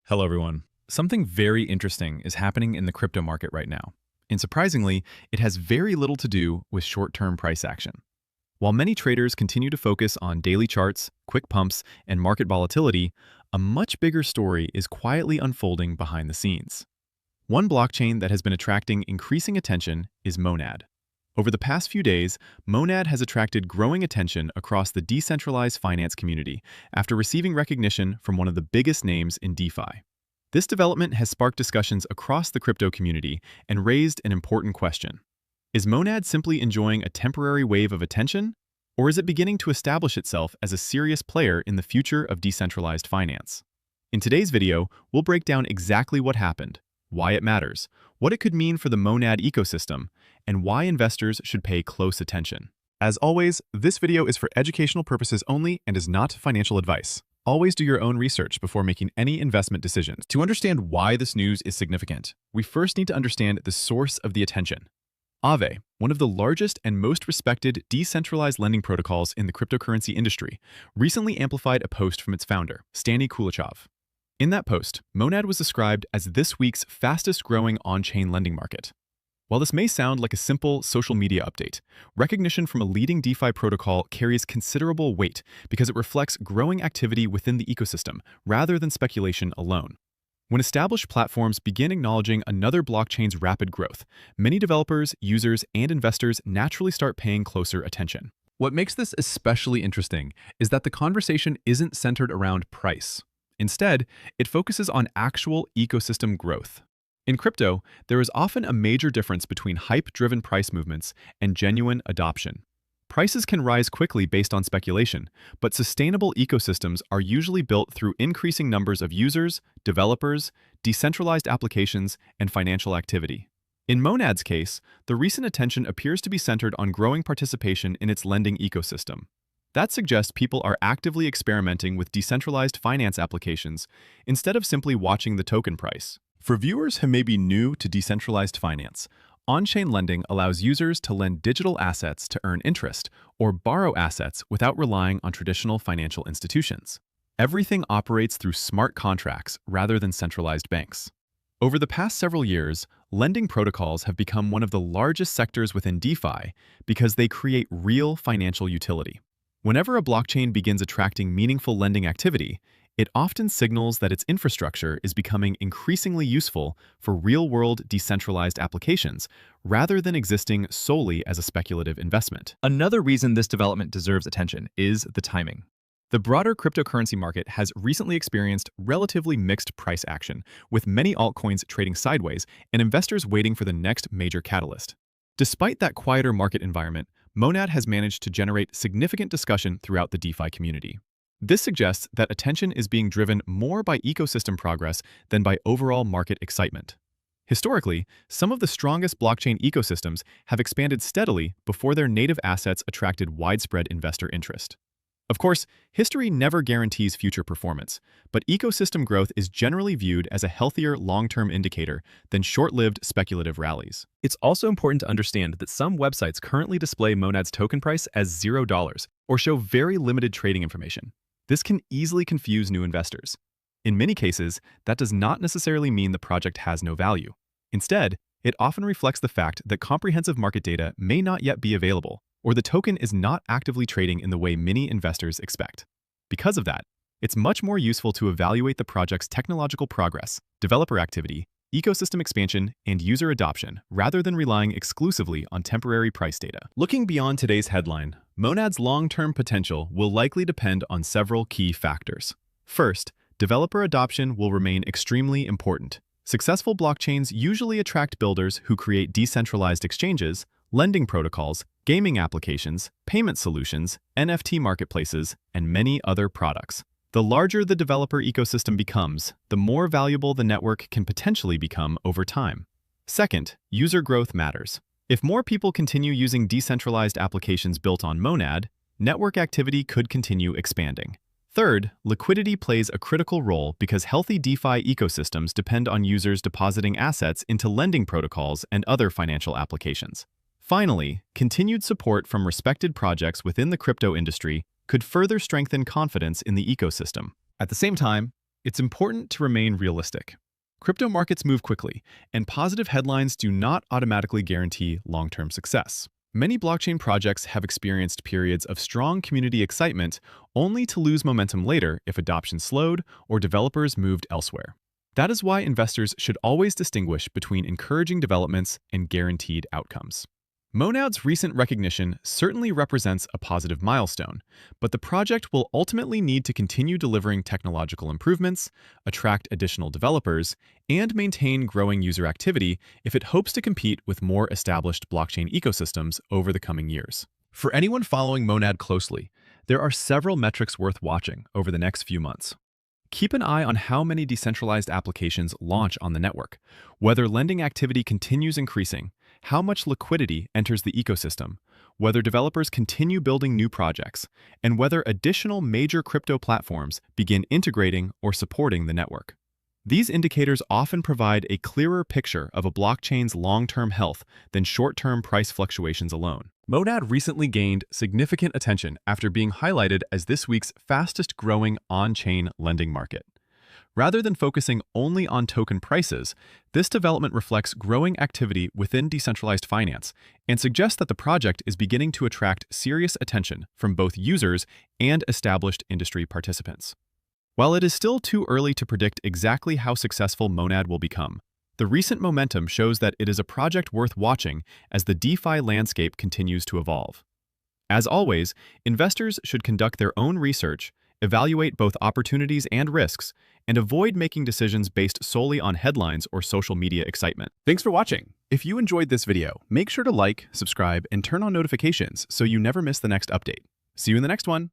Hello, everyone. Something very interesting is happening in the crypto market right now. And surprisingly, it has very little to do with short-term price action. While many traders continue to focus on daily charts, quick pumps, and market volatility, a much bigger story is quietly unfolding behind the scenes. One blockchain that has been attracting increasing attention is Monad. Over the past few days, Monad has attracted growing attention across the decentralized finance community after receiving recognition from one of the biggest names in DeFi. This development has sparked discussions across the crypto community and raised an important question. Is Monad simply enjoying a temporary wave of attention, or is it beginning to establish itself as a serious player in the future of decentralized finance? In today's video, we'll break down exactly what happened, why it matters, what it could mean for the Monad ecosystem, and why investors should pay close attention. As always, this video is for educational purposes only and is not financial advice. Always do your own research before making any investment decisions. To understand why this news is significant, we first need to understand the source of the attention. Aave, one of the largest and most respected decentralized lending protocols in the cryptocurrency industry, recently amplified a post from its founder, Stani Kulachov. In that post, Monad was described as this week's fastest-growing on-chain lending market. While this may sound like a simple social media update, recognition from a leading DeFi protocol carries considerable weight because it reflects growing activity within the ecosystem rather than speculation alone. When established platforms begin acknowledging another blockchain's rapid growth, many developers, users, and investors naturally start paying closer attention. What makes this especially interesting is that the conversation isn't centered around price. Instead, it focuses on actual ecosystem growth. In crypto, there is often a major difference between hype-driven price movements and genuine adoption. Prices can rise quickly based on speculation, but sustainable ecosystems are usually built through increasing numbers of users, developers, decentralized applications, and financial activity. In Monad's case, the recent attention appears to be centered on growing participation in its lending ecosystem. That suggests people are actively experimenting with decentralized finance applications instead of simply watching the token price. For viewers who may be new to decentralized finance, on-chain lending allows users to lend digital assets to earn interest or borrow assets without relying on traditional financial institutions. Everything operates through smart contracts rather than centralized banks. Over the past several years, lending protocols have become one of the largest sectors within DeFi because they create real financial utility. Whenever a blockchain begins attracting meaningful lending activity, it often signals that its infrastructure is becoming increasingly useful for real-world decentralized applications rather than existing solely as a speculative investment. Another reason this development deserves attention is the timing. The broader cryptocurrency market has recently experienced relatively mixed price action, with many altcoins trading sideways and investors waiting for the next major catalyst. Despite that quieter market environment, Monad has managed to generate significant discussion throughout the DeFi community. This suggests that attention is being driven more by ecosystem progress than by overall market excitement. Historically, some of the strongest blockchain ecosystems have expanded steadily before their native assets attracted widespread investor interest. Of course, history never guarantees future performance, but ecosystem growth is generally viewed as a healthier long-term indicator than short-lived speculative rallies. It's also important to understand that some websites currently display Monad's token price as $0 or show very limited trading information. This can easily confuse new investors. In many cases, that does not necessarily mean the project has no value. Instead, it often reflects the fact that comprehensive market data may not yet be available, or the token is not actively trading in the way many investors expect. Because of that, it's much more useful to evaluate the project's technological progress, developer activity, ecosystem expansion, and user adoption rather than relying exclusively on temporary price data. Looking beyond today's headline, Monad's long-term potential will likely depend on several key factors. First, developer adoption will remain extremely important. Successful blockchains usually attract builders who create decentralized exchanges, lending protocols, gaming applications, payment solutions, NFT marketplaces, and many other products. The larger the developer ecosystem becomes, the more valuable the network can potentially become over time. Second, user growth matters. If more people continue using decentralized applications built on Monad, network activity could continue expanding. Third, liquidity plays a critical role because healthy DeFi ecosystems depend on users depositing assets into lending protocols and other financial applications. Finally, continued support from respected projects within the crypto industry could further strengthen confidence in the ecosystem. At the same time, It's important to remain realistic. Crypto markets move quickly, and positive headlines do not automatically guarantee long-term success. Many blockchain projects have experienced periods of strong community excitement only to lose momentum later if adoption slowed or developers moved elsewhere. That is why investors should always distinguish between encouraging developments and guaranteed outcomes. Monad's recent recognition certainly represents a positive milestone, but the project will ultimately need to continue delivering technological improvements, attract additional developers, and maintain growing user activity if it hopes to compete with more established blockchain ecosystems over the coming years. For anyone following Monad closely, there are several metrics worth watching over the next few months. Keep an eye on how many decentralized applications launch on the network, whether lending activity continues increasing, how much liquidity enters the ecosystem, whether developers continue building new projects, and whether additional major crypto platforms begin integrating or supporting the network. These indicators often provide a clearer picture of a blockchain's long-term health than short-term price fluctuations alone. Monad recently gained significant attention after being highlighted as this week's fastest-growing on-chain lending market. Rather than focusing only on token prices, this development reflects growing activity within decentralized finance and suggests that the project is beginning to attract serious attention from both users and established industry participants. While it is still too early to predict exactly how successful Monad will become, the recent momentum shows that it is a project worth watching as the DeFi landscape continues to evolve. As always, investors should conduct their own research, evaluate both opportunities and risks, and avoid making decisions based solely on headlines or social media excitement. Thanks for watching. If you enjoyed this video, make sure to like, subscribe, and turn on notifications so you never miss the next update. See you in the next one.